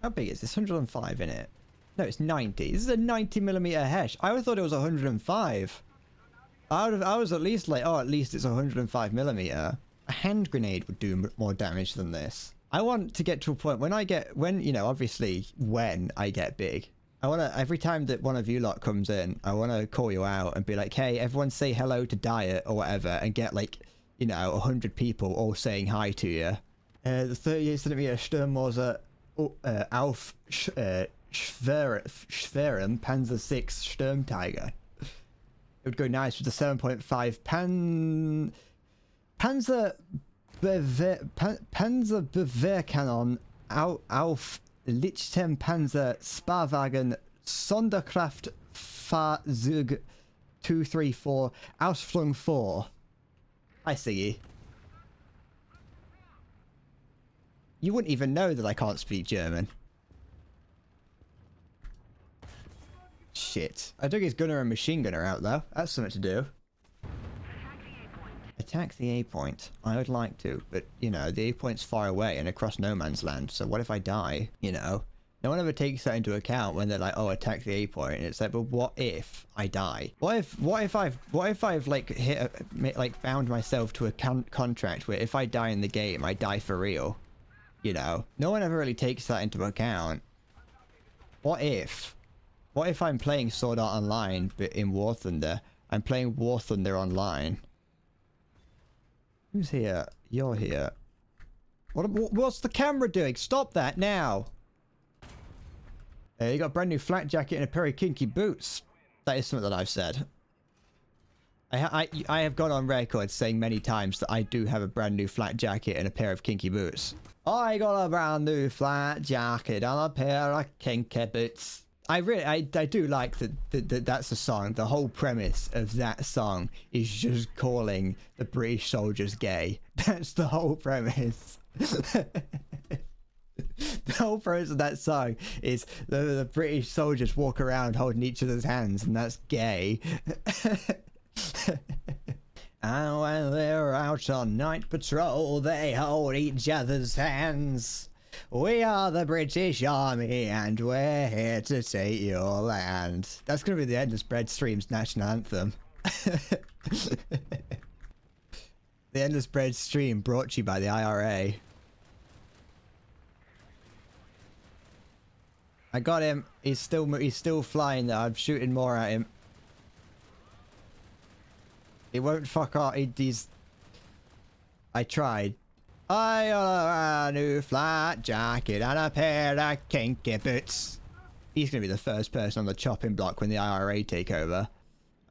How big is this? 105 in it. No, it's 90. This is a 90mm hesh. I always thought it was 105. I was at least like, oh, at least it's 105mm. A hand grenade would do more damage than this. I want to get to a point when obviously when I get big, I want to, every time that one of you lot comes in, I want to call you out and be like, hey, everyone say hello to Diet or whatever, and get like, 100 people all saying hi to you. The 38cm Sturmmoser auf Schwerin Panzer 6 Sturmtiger. It would go nice with the 7.5 Panzerbewehrkanone auf Lichtenpanzer Sparwagen Sonderkraftfahrzeug 234 Ausflung 4. I see you. You wouldn't even know that I can't speak German. Shit. I took his gunner and machine gunner out though. That's something to do. Attack the A point. I would like to, but the A point's far away and across no man's land. So what if I die? No one ever takes that into account when they're like, oh, attack the A point, and it's like, but what if I die? What if I've like bound myself to a contract where if I die in the game, I die for real? No one ever really takes that into account. What if I'm playing Sword Art Online, but in War Thunder, I'm playing War Thunder Online. Who's here? You're here. What's the camera doing? Stop that now! You got a brand new flak jacket and a pair of kinky boots. That is something that I've said. I have gone on record saying many times that I do have a brand new flak jacket and a pair of kinky boots. I got a brand new flak jacket and a pair of kinky boots. I do like that that's a song. The whole premise of that song is just calling the British soldiers gay. That's the whole premise. The whole premise of that song is the British soldiers walk around holding each other's hands, and that's gay. And when they're out on night patrol, they hold each other's hands. We are the British Army and we're here to take your land. That's going to be the Endless Bread stream's national anthem. The Endless Bread stream brought to you by the IRA. I got him. He's still flying though. I'm shooting more at him. He won't fuck off. I tried. I got a new flat jacket and a pair of kinky boots. He's going to be the first person on the chopping block when the IRA take over.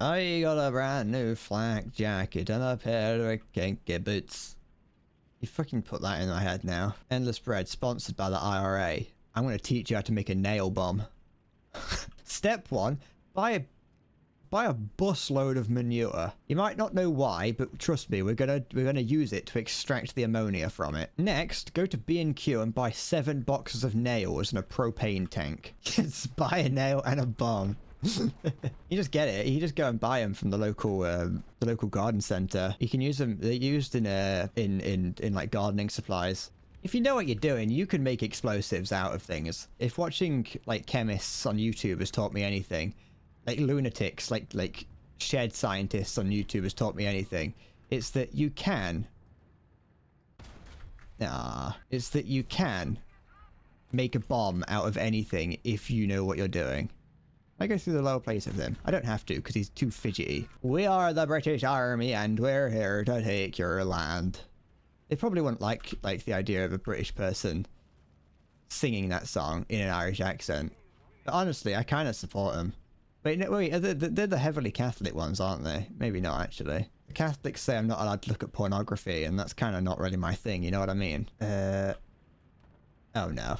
I got a brand new flak jacket and a pair of kinky boots. You fucking put that in my head now. Endless Bread, sponsored by the IRA. I'm going to teach you how to make a nail bomb. Step 1. Buy a busload of manure. You might not know why, but trust me, we're gonna use it to extract the ammonia from it. Next, go to B&Q and buy 7 boxes of nails and a propane tank. Just buy a nail and a bomb. You just get it. You just go and buy them from the local garden center. You can use them. They're used in like gardening supplies. If you know what you're doing, you can make explosives out of things. If watching like chemists on YouTube has taught me anything, like lunatics, like shed scientists on YouTube has taught me anything, it's that you can make a bomb out of anything if you know what you're doing. I go through the lower place of him. I don't have to because he's too fidgety. We are the British Army and we're here to take your land. They probably wouldn't like the idea of a British person singing that song in an Irish accent. But honestly, I kind of support them. Wait, they're the heavily Catholic ones, aren't they? Maybe not, actually. The Catholics say I'm not allowed to look at pornography, and that's kind of not really my thing, you know what I mean? Oh no.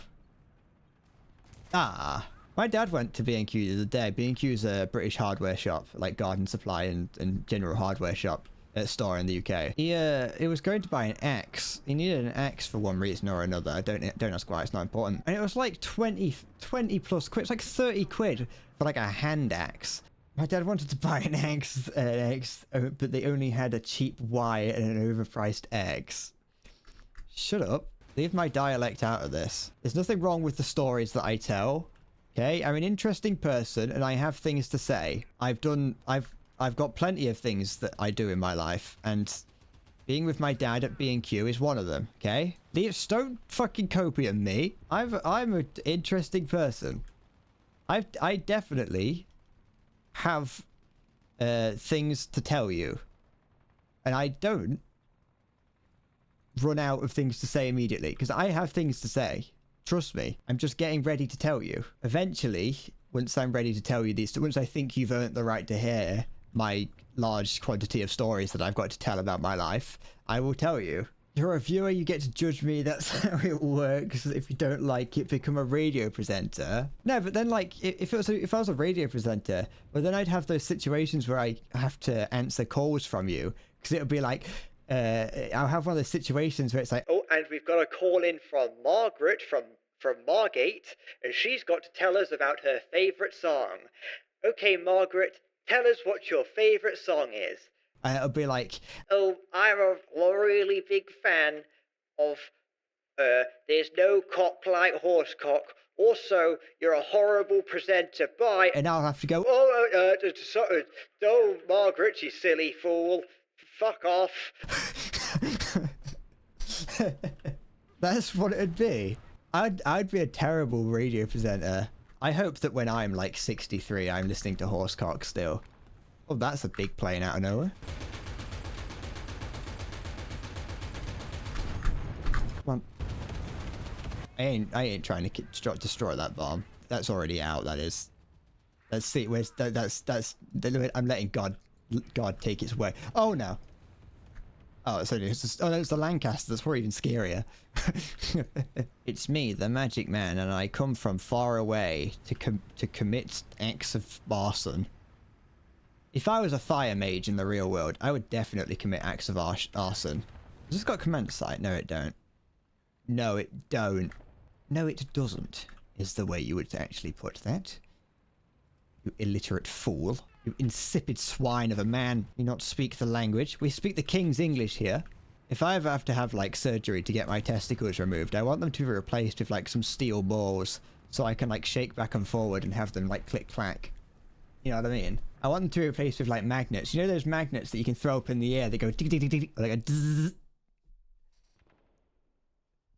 My dad went to B&Q the other day. B&Q's a British hardware shop, like garden supply and general hardware shop. Store in the UK. He was going to buy an axe. He needed an axe for one reason or another. Don't ask why, it's not important. And it was like 20 plus quid. It's like 30 quid for like a hand axe. My dad wanted to buy an axe, but they only had a cheap Y and an overpriced X. Shut up. Leave my dialect out of this. There's nothing wrong with the stories that I tell. Okay, I'm an interesting person and I have things to say. I've got plenty of things that I do in my life, and being with my dad at B&Q is one of them. Okay, don't fucking copy on me. I'm an interesting person. I definitely have things to tell you, and I don't run out of things to say immediately because I have things to say. Trust me, I'm just getting ready to tell you. Eventually, once I'm ready to tell you these, once I think you've earned the right to hear my large quantity of stories that I've got to tell about my life, I will tell you. You're a viewer, you get to judge me, that's how it works. If you don't like it, become a radio presenter. No, but then like, if I was a radio presenter, well then I'd have those situations where I have to answer calls from you, because it would be like, I'll have one of those situations where it's like, oh, and we've got a call in from Margaret from Margate, and she's got to tell us about her favourite song. Okay, Margaret, tell us what your favourite song is. And it'll be like, oh, I'm a really big fan of There's No Cock Like Horse Cock. Also, you're a horrible presenter. Bye. And I'll have to go, oh, Margaret, you silly fool. Fuck off. That's what it'd be. I'd be a terrible radio presenter. I hope that when I'm like 63, I'm listening to Horsecock still. Oh, that's a big plane out of nowhere. Come on. I ain't trying to destroy that bomb. That's already out. That is. Let's see. Where's that's. I'm letting God take its way. Oh no. Oh, it's the Lancaster. That's probably even scarier. It's me, the Magic Man, and I come from far away to commit acts of arson. If I was a fire mage in the real world, I would definitely commit acts of arson. Has this got command sight? No, it don't. No, it don't. No, it doesn't, is the way you would actually put that. You illiterate fool. You insipid swine of a man. You not speak the language. We speak the King's English here. If I ever have to have, like, surgery to get my testicles removed, I want them to be replaced with, like, some steel balls so I can, like, shake back and forward and have them, like, click-clack. You know what I mean? I want them to be replaced with, like, magnets. You know those magnets that you can throw up in the air that go tick-tick-tick-tick, like a dzz?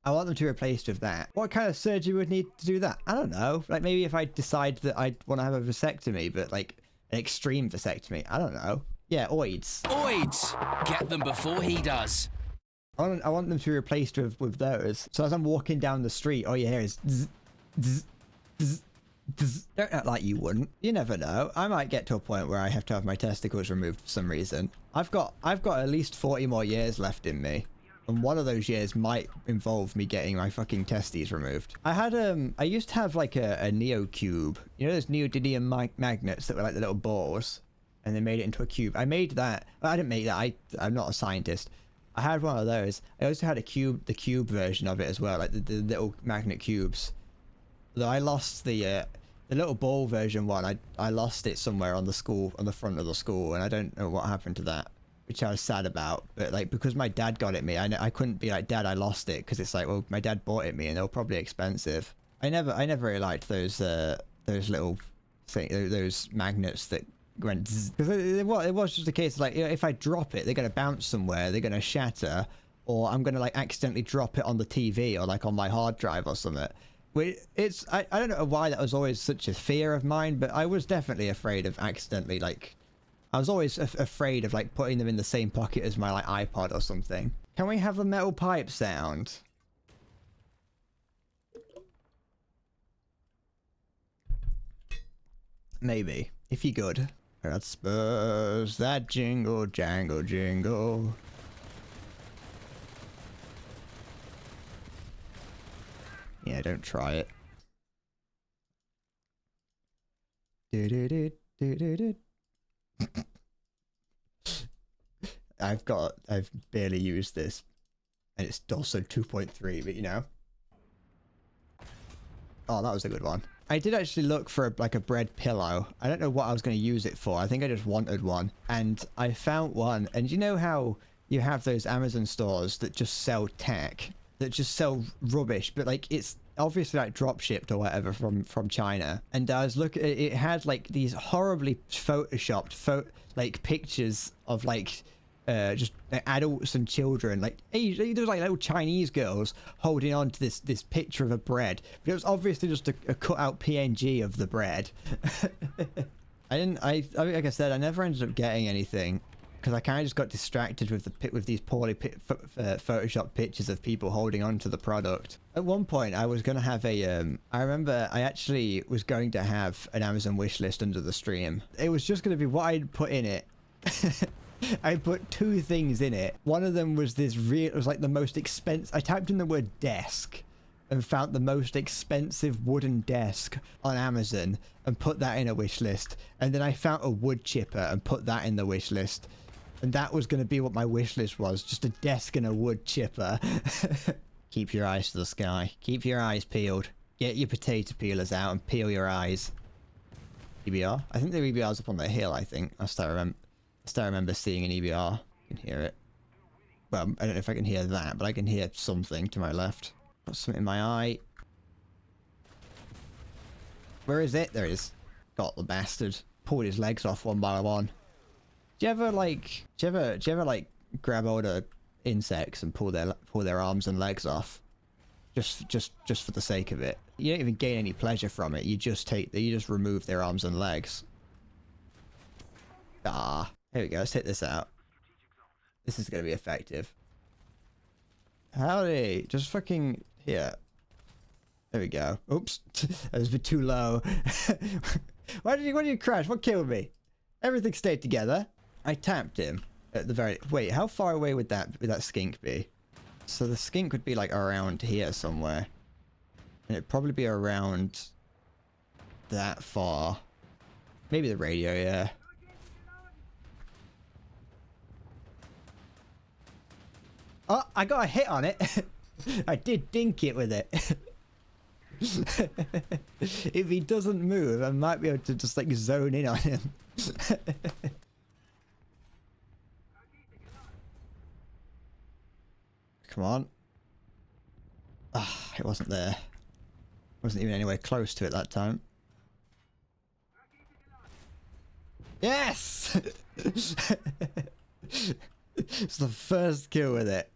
I want them to be replaced with that. What kind of surgery would need to do that? I don't know. Like, maybe if I decide that I want to have a vasectomy, but, like, an extreme vasectomy. I don't know. Yeah, oids. Oids! Get them before he does. I want them to be replaced with those. So as I'm walking down the street, all you hear is zzz, zzz, zzz, zzz. Don't act like you wouldn't. You never know. I might get to a point where I have to have my testicles removed for some reason. I've got at least 40 more years left in me. And one of those years might involve me getting my fucking testes removed. I used to have like a Neo cube. You know those neodymium magnets that were like the little balls? And they made it into a cube. I made that. I didn't make that. I'm not a scientist. I had one of those. I also had the cube version of it as well, like the little magnet cubes. Though I lost the little ball version one. I lost it somewhere on the front of the school, and I don't know what happened to that, which I was sad about. But like, because my dad got it me, I couldn't be like, Dad, I lost it, because it's like, well, my dad bought it me, and they were probably expensive. I never really liked those little those magnets that went zzz. Because it was just a case of like, you know, if I drop it, they're gonna bounce somewhere, they're gonna shatter, or I'm gonna like accidentally drop it on the TV or like on my hard drive or something. I don't know why that was always such a fear of mine, but I was definitely afraid of accidentally, like, I was always afraid of like putting them in the same pocket as my like iPod or something. Can we have a metal pipe sound? Maybe, if you're good. That spurs that jingle, jangle, jingle. Yeah, don't try it. I've barely used this, and it's also 2.3, but you know. Oh, that was a good one. I did actually look for a bread pillow. I don't know what I was going to use it for. I think I just wanted one, and I found one. And you know how you have those Amazon stores that just sell tack? that just sell rubbish, but like it's obviously like drop shipped or whatever from China. And I was looking, it had like these horribly photoshopped like pictures of like just adults and children, like there was like little Chinese girls holding on to this picture of a bread, but it was obviously just a cut out PNG of the bread. Like I said, I never ended up getting anything because I kind of just got distracted with these poorly photoshopped pictures of people holding on to the product. At one point, I was going to have I remember I actually was going to have an Amazon wish list under the stream. It was just going to be what I'd put in it. I put 2 things in it. One of them was it was like the most expensive. I typed in the word desk and found the most expensive wooden desk on Amazon and put that in a wish list. And then I found a wood chipper and put that in the wish list. And that was going to be what my wish list was, just a desk and a wood chipper. Keep your eyes to the sky. Keep your eyes peeled. Get your potato peelers out and peel your eyes. EBR? I think the EBR's up on the hill, I think. I still remember seeing an EBR. I can hear it. Well, I don't know if I can hear that, but I can hear something to my left. Got something in my eye. Where is it? There it is. Got the bastard. Pulled his legs off one by one. Do you ever like grab older insects and pull their arms and legs off? Just for the sake of it. You don't even gain any pleasure from it. You just remove their arms and legs. Ah, here we go. Let's take this out. This is gonna be effective. Howdy. Just fucking here. There we go. Oops. That was a bit too low. Why did you crash? What killed me? Everything stayed together. I tapped him at the very... Wait, how far away would that skink be? So the skink would be like around here somewhere. And it'd probably be around that far. Maybe the radio, yeah. Oh, I got a hit on it. I did dink it with it. If he doesn't move, I might be able to just like zone in on him. Come on. Ah, it wasn't there. Wasn't even anywhere close to it that time. Yes! It's the first kill with it.